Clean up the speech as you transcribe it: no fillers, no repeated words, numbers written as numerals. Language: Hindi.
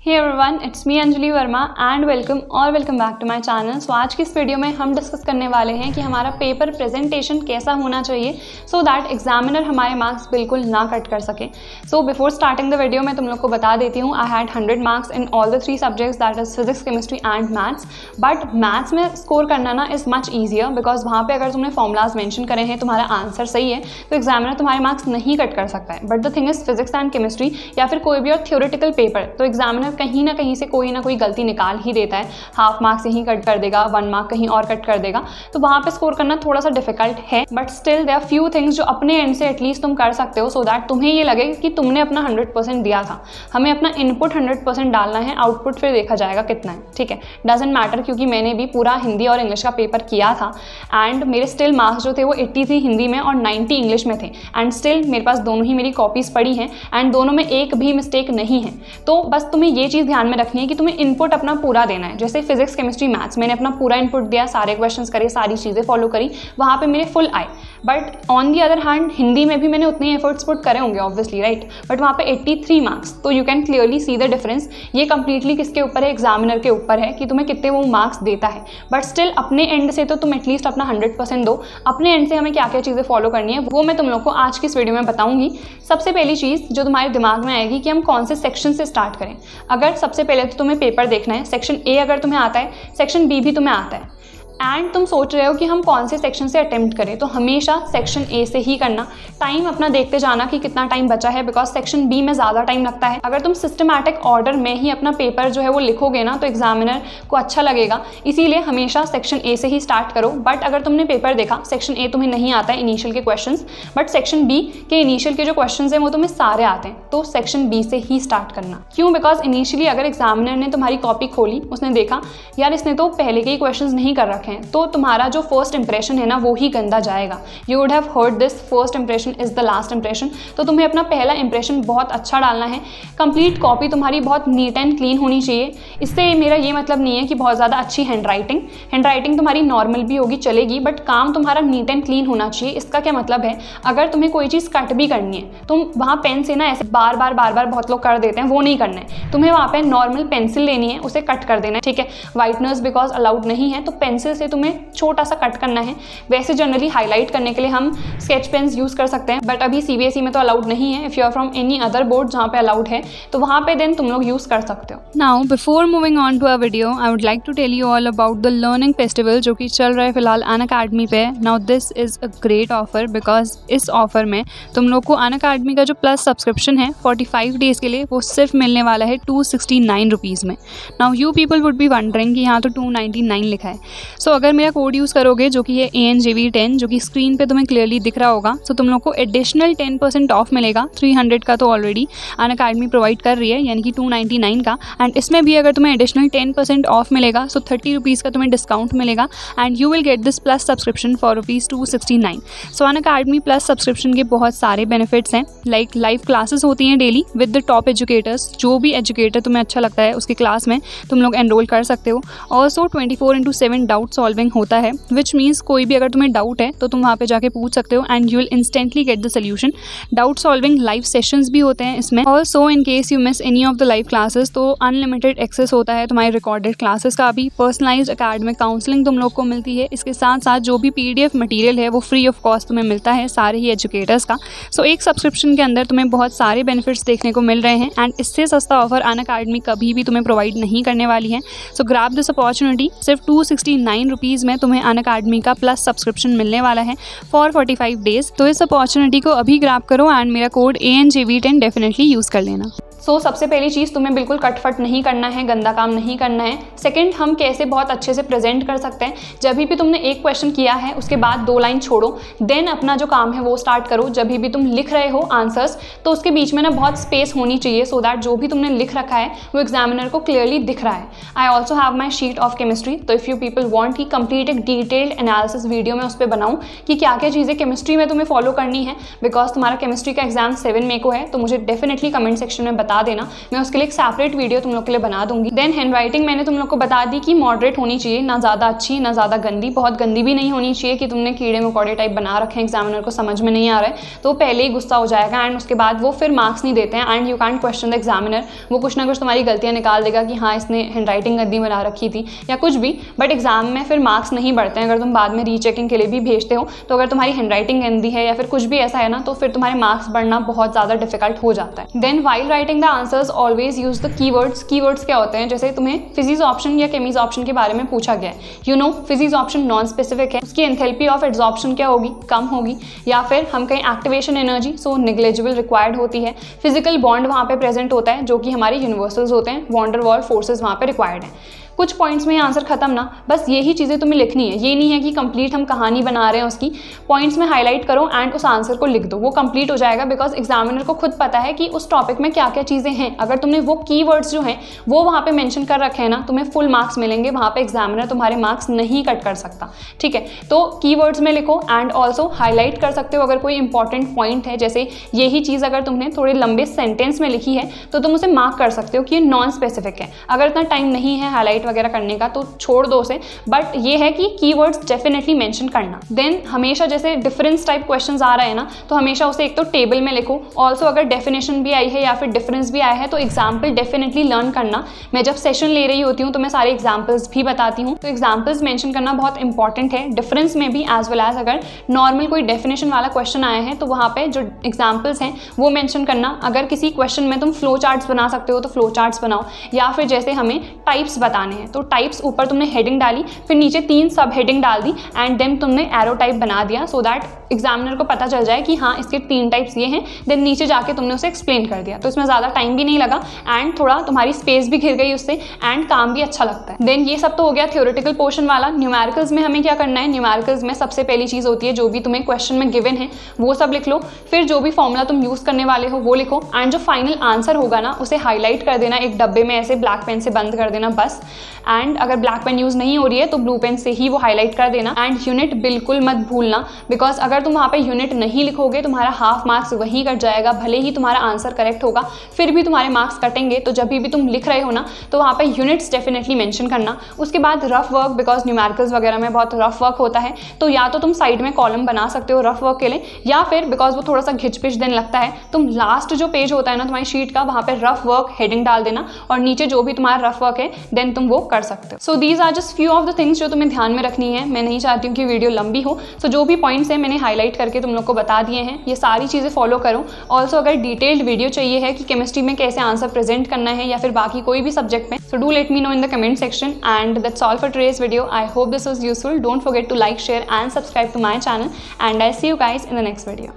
Hey everyone, it's me Anjali Verma and welcome back to my channel. So आज की इस वीडियो में हम डिस्कस करने वाले हैं कि हमारा पेपर प्रेजेंटेशन कैसा होना चाहिए सो दैट एग्जामिनर हमारे मार्क्स बिल्कुल ना कट कर सके। So before starting the video मैं तुम लोग को बता देती हूँ, I had 100 marks in all the 3 subjects, that is physics, chemistry and maths. But maths में स्कोर करना ना इज मच ईजियर बिकॉज वहाँ पे अगर तुमने फॉर्मूलाज मेंशन करे हैं, तुम्हारा आंसर सही है तो एग्जामिनर तुम्हारे मार्क्स नहीं कट कर सकता है। But the thing is physics and chemistry या फिर कोई भी और थ्योरेटिकल पेपर, तो एग्जामिनर कहीं ना कहीं से कोई ना कोई गलती निकाल ही देता है। हाफ मार्क्स यहीं कट कर देगा, 1 मार्क कहीं और कट कर देगा, तो वहाँ पे स्कोर करना थोड़ा सा डिफिकल्ट है। But still there are few things जो अपने एंड से एटलीस्ट तुम कर सकते हो सो दैट तुम्हें ये लगे कि तुमने अपना 100% दिया था। हमें अपना इनपुट 100% डालना है, आउटपुट फिर देखा जाएगा कितना है, ठीक है, डजंट मैटर। क्योंकि मैंने भी पूरा हिंदी और इंग्लिश का पेपर किया था एंड मेरे स्टिल मार्क्स जो थे वो 83 हिंदी में और 90 इंग्लिश में थे एंड स्टिल मेरे पास दोनों ही मेरी कॉपीज़ पड़ी हैं एंड दोनों में एक भी मिस्टेक नहीं है। तो बस तुम्हें ये चीज़ ध्यान में रखनी है कि तुम्हें इनपुट अपना पूरा देना है। जैसे फिजिक्स, केमिस्ट्री, मैथ्स मैंने अपना पूरा इनपुट दिया, सारे क्वेश्चंस करे, सारी चीज़ें फॉलो करी, वहाँ पे मेरे फुल आए। But on the other hand Hindi में भी मैंने उतने एफर्ट्स पुट करे होंगे ऑब्वियसली, राइट, बट वहाँ पे 83 मार्क्स, तो you can clearly see the difference. ये कंप्लीटली किसके ऊपर है? एग्जामिनर के ऊपर है कि तुम्हें कितने वो मार्क्स देता है। बट स्टिल अपने एंड से तो तुम एटलीस्ट अपना 100% दो। अपने एंड से हमें क्या क्या चीज़ें फॉलो करनी है वो मैं तुम लोग को आज की इस वीडियो में बताऊंगी। सबसे पहली चीज़ जो तुम्हारे दिमाग में आएगी कि हम कौन से सेक्शन से स्टार्ट करें। अगर सबसे पहले तो तुम्हें पेपर देखना है, सेक्शन ए अगर तुम्हें आता है, सेक्शन बी भी तुम्हें आता है एंड तुम सोच रहे हो कि हम कौन से सेक्शन से अटेम्प्ट करें, तो हमेशा सेक्शन ए से ही करना। टाइम अपना देखते जाना कि कितना टाइम बचा है बिकॉज सेक्शन बी में ज़्यादा टाइम लगता है। अगर तुम सिस्टमैटिक ऑर्डर में ही अपना पेपर जो है वो लिखोगे ना तो एग्जामिनर को अच्छा लगेगा, इसीलिए हमेशा सेक्शन ए से ही स्टार्ट करो। बट अगर तुमने पेपर देखा, सेक्शन ए तुम्हें नहीं आता है इनिशियल के क्वेश्चन, बट सेक्शन बी के इनिशियल के जो क्वेश्चन हैं वो तुम्हें सारे आते हैं, तो सेक्शन बी से ही स्टार्ट करना। क्यों? बिकॉज इनिशियली अगर एग्जामिनर ने तुम्हारी कॉपी खोली, उसने देखा यार इसने तो पहले के ही क्वेश्चन नहीं कर रखे हैं, तो तुम्हारा जो फर्स्ट इंप्रेशन है ना वो ही गंदा जाएगा। You would have heard this, first impression is the last impression. तो तुम्हें अपना पहला इंप्रेशन बहुत अच्छा डालना है। कंप्लीट कॉपी तुम्हारी बहुत नीट एंड क्लीन होनी चाहिए। इससे मेरा ये मतलब नहीं है कि बहुत ज़्यादा अच्छी हैंडराइटिंग तुम्हारी नॉर्मल भी होगी, चलेगी, बट काम तुम्हारा नीट एंड क्लीन होना चाहिए। इसका क्या मतलब है? अगर तुम्हें कोई चीज़ कट भी करनी है, तुम वहाँ पेन से ना ऐसे बार बार बहुत लोग कर देते हैं, वो नहीं करना है। तुम्हें वहाँ पे नॉर्मल पेंसिल लेनी है, उसे कट कर देना है, ठीक है। वाइटनर्स बिकॉज अलाउड नहीं है, तो पेंसिल से तुम्हें छोटा सा कट करना है। वैसे जनरली हाईलाइट करने के लिए हम स्केच पेन्स यूज़ कर सकते हैं, बट अभी सीबीएसई में तो अलाउड नहीं है। If you are from any other board जहाँ पे अलाउड है तो वहाँ पे देन तुम लोग यूज़ कर सकते हो। Now before moving on to a video, I would like to tell you all about the learning festival जो कि चल रहा है फिलहाल अनअकैडमी पे। Now this is a great offer because इस ऑफर में तुम लोग को अनअकैडमी का जो प्लस सब्सक्रिप्शन है 45 डेज़ के लिए वो सिर्फ मिलने वाला है 269 रुपीज़ में। Now you people would be wondering कि यहाँ तो 299 लिखा है। सो अगर मेरा कोड यूज़ करोगे जो कि ये ANJV10 जो कि स्क्रीन पे तुम्हें क्लियरली दिख रहा होगा, तो तुम लोग को एडिशनल 10% ऑफ मिलेगा। 300 का तो ऑलरेडी अनअकैडमी प्रोवाइड कर रही है, यानी कि 299 का, एंड इसमें भी अगर तुम्हें एडिशनल 10% ऑफ मिलेगा सो 30 रुपीज़ का तुम्हें डिस्काउंट मिलेगा and you will get this plus subscription for ₹269। So Unacademy plus subscription के बहुत सारे बेनिफिट्स हैं, लाइक लाइव क्लासेस होती हैं daily with the top educators. जो भी एजुकेटर तुम्हें अच्छा लगता है उसकी क्लास में तुम लोग एनरोल कर सकते हो। ऑल्सो 24/7 डाउट सॉल्विंग होता है, विच मीन्स कोई भी अगर तुम्हें डाउट है तो तुम वहाँ पे जाके पूछ सकते हो and you will instantly get the solution. Doubt solving live sessions भी होते हैं इसमें। Also in case you miss any of the live classes तो अनलिमिटेड एक्सेस होता है तुम्हारी रिकॉर्डेड क्लासेस का भी। पर्सनलाइज्ड एकेडमिक काउंसलिंग तुम लोग को मिलती है। इसके साथ साथ जो भी PDF मटीरियल है वो फ्री ऑफ कॉस्ट तुम्हें मिलता है सारे ही एजुकेटर्स का। सो एक सब्सक्रिप्शन के अंदर तुम्हें बहुत सारे बेनिफिट्स देखने को मिल रहे हैं एंड इससे सस्ता ऑफर अनअकैडमी कभी भी तुम्हें प्रोवाइड नहीं करने वाली है। सो ग्रैब दिस अपॉर्चुनिटी। सिर्फ 269 रुपीज़ में तुम्हें अनअकैडमी का प्लस सब्सक्रिप्शन मिलने वाला है फॉर 45 डेज। तो इस अपॉर्चुनिटी को अभी ग्रैब करो एंड मेरा कोड ANJV10 डेफिनेटली यूज़ कर लेना। सो सबसे पहली चीज़, तुम्हें बिल्कुल कटफट नहीं करना है, गंदा काम नहीं करना है। सेकंड, हम कैसे बहुत अच्छे से प्रेजेंट कर सकते हैं। जब भी तुमने एक क्वेश्चन किया है उसके बाद 2 लाइन छोड़ो, देन अपना जो काम है वो स्टार्ट करो। जब भी तुम लिख रहे हो आंसर्स तो उसके बीच में ना बहुत स्पेस होनी चाहिए सो दैट जो भी तुमने लिख रखा है वो एग्जामिनर को क्लियरली दिख रहा है। I also have my sheet of chemistry, तो इफ़ यू पीपल वॉन्ट कि कंप्लीट एक डिटेल्ड एनालिसिस वीडियो में उस पर बनाऊँ कि क्या क्या चीज़ें केमिस्ट्री में तुम्हें फॉलो करनी है, बिकॉज तुम्हारा केमिस्ट्री का एग्जाम 7 मई को है, तो मुझे डेफिनेटली कमेंट सेक्शन में बता बता देना, मैं उसके लिए एक सेपरेट वीडियो तुम लोग के लिए बना दूंगी। देन हैंड राइटिंग मैंने तुम लोग को बता दी कि मॉडरेट होनी चाहिए, ना ज़्यादा अच्छी ना ज़्यादा गंदी, बहुत गंदी भी नहीं होनी चाहिए कि तुमने कीड़े मकोड़े टाइप बना रखे हैं, एग्जामिनर को समझ में नहीं आ रहा है तो पहले ही गुस्सा हो जाएगा एंड उसके बाद वो फिर मार्क्स नहीं देते हैं and you can't question the examiner. वो कुछ ना कुछ तुम्हारी गलतियाँ निकाल देगा कि हाँ इसने हैंड राइटिंग गंदी बना रखी थी या कुछ भी, बट एग्जाम में फिर मार्क्स नहीं बढ़ते हैं अगर तुम बाद में रीचेकिंग के लिए भी भेजते हो। तो अगर तुम्हारी हैंड राइटिंग गंदी है या फिर कुछ भी ऐसा है ना तो फिर तुम्हारे मार्क्स बढ़ना बहुत ज़्यादा डिफिकल्ट हो जाता है। Then while writing the answers always use the keywords. Keywords क्या होते हैं, जैसे तुम्हें फिजिक्स ऑप्शन या केमीज ऑप्शन के बारे में पूछा गया है, you know physics option non specific है, उसकी एंथैल्पी ऑफ एड्सॉर्प्शन क्या होगी, कम होगी, या फिर हम कहीं activation energy so negligible required होती है, फिजिकल बॉन्ड वहाँ पे प्रेजेंट होता है जो कि हमारे यूनिवर्सल्स होते हैं, वॉन्डर वॉल फोर्सेज वहाँ पे रिक्वायर्ड है। कुछ पॉइंट्स में आंसर खत्म ना, बस यही चीज़ें तुम्हें लिखनी है, ये नहीं है कि कंप्लीट हम कहानी बना रहे हैं उसकी, पॉइंट्स में हाईलाइट करो एंड उस आंसर को लिख दो, वो कंप्लीट हो जाएगा बिकॉज एग्जामिनर को खुद पता है कि उस टॉपिक में क्या क्या चीज़ें हैं। अगर तुमने वो कीवर्ड्स जो हैं वो वहाँ पे मेंशन कर रखे हैं ना, तुम्हें फुल मार्क्स मिलेंगे, वहाँ पे एग्जामिनर तुम्हारे मार्क्स नहीं कट कर सकता, ठीक है। तो कीवर्ड्स में लिखो एंड ऑल्सो हाईलाइट कर सकते हो अगर कोई इंपॉर्टेंट पॉइंट है, जैसे यही चीज़ अगर तुमने थोड़े लंबे सेंटेंस में लिखी है तो तुम उसे मार्क कर सकते हो कि ये नॉन स्पेसिफिक है। अगर इतना टाइम नहीं है हाईलाइट वगैरह करने का तो छोड़ दो उसे, बट ये है कि कीवर्ड्स डेफिनेटली मेंशन करना। देन हमेशा जैसे डिफरेंस टाइप क्वेश्चंस आ रहे हैं ना तो हमेशा उसे एक तो टेबल में लिखो, ऑल्सो अगर डेफिनेशन भी आई है या फिर डिफरेंस भी आया है तो एग्जाम्पल डेफिनेटली लर्न करना। मैं जब सेशन ले रही होती हूँ तो मैं सारे एग्जाम्पल्स भी बताती हूँ, तो एग्जाम्पल्स मेंशन करना बहुत इंपॉर्टेंट है डिफरेंस में भी, एज वेल एज अगर नॉर्मल कोई डेफिनेशन वाला क्वेश्चन आया है तो वहाँ पे जो एग्जाम्पल्स हैं वो मेंशन करना। अगर किसी क्वेश्चन में तुम फ्लो चार्ट्स बना सकते हो तो फ्लो चार्ट्स बनाओ, या फिर जैसे हमें टाइप्स बताने हैं तो टाइप्स ऊपर तुमने हेडिंग डाली, फिर नीचे 3 सब हेडिंग डाल दी एंड देन तुमने एरो टाइप बना दिया सो दैट एग्जामिनर को पता चल जाए कि हाँ इसके 3 टाइप्स ये हैं। देन नीचे जाके तुमने उसे एक्सप्लेन कर दिया, तो इसमें ज़्यादा टाइम भी नहीं लगा एंड थोड़ा तुम्हारी स्पेस भी घिर गई उससे एंड काम भी अच्छा लगता है। देन ये सब तो हो गया थ्योरेटिकल पोर्शन वाला। न्यूमेरिकल्स में हमें क्या करना है, न्यूमेरिकल्स में सबसे पहली चीज़ होती है जो भी तुम्हें क्वेश्चन में गिवन है वो सब लिख लो, फिर जो भी फॉर्मूला तुम यूज़ करने वाले हो वो लिखो एंड जो फाइनल आंसर होगा ना उसे हाईलाइट कर देना एक डब्बे में, ऐसे ब्लैक पेन से बंद कर देना बस। एंड अगर ब्लैक पेन यूज़ नहीं हो रही है तो ब्लू पेन से ही वो हाईलाइट कर देना। एंड यूनिट बिल्कुल मत भूलना, बिकॉज अगर तुम वहाँ पे यूनिट नहीं लिखोगे तुम्हारा हाफ मार्क्स वहीं कट जाएगा, भले ही तुम्हारा आंसर करेक्ट होगा फिर भी तुम्हारे मार्क्स कटेंगे। तो जब भी तुम लिख रहे हो ना तो वहाँ पे यूनिट्स डेफिनेटली मेंशन करना। उसके बाद रफ वर्क, बिकॉज न्यूमेरिकल्स वगैरह में बहुत रफ वर्क होता है तो या तो तुम साइड में कॉलम बना सकते हो रफ वर्क के लिए, या फिर बिकॉज वो थोड़ा सा घिचपिच देने लगता है तुम लास्ट जो पेज होता है ना तुम्हारी शीट का वहाँ पे रफ वर्क हेडिंग डाल देना और नीचे जो भी तुम्हारा रफ वर्क है देन तुम वो कर सकते हो। So these are just few of the things जो तुम्हें ध्यान में रखनी है। मैं नहीं चाहती हूँ कि वीडियो लंबी हो, सो जो भी पॉइंट्स हैं मैंने हाईलाइट करके तुम लोग को बता दिए हैं, ये सारी चीज़ें फॉलो करो। ऑल्सो अगर डिटेल्ड वीडियो चाहिए है कि केमिस्ट्री में कैसे आंसर प्रेजेंट करना है या फिर बाकी कोई भी सब्जेक्ट में, so do let me know in the comment section. And that's all for today's video. I hope this was useful. Don't forget to like, share and subscribe to my channel and I see you guys in the next video.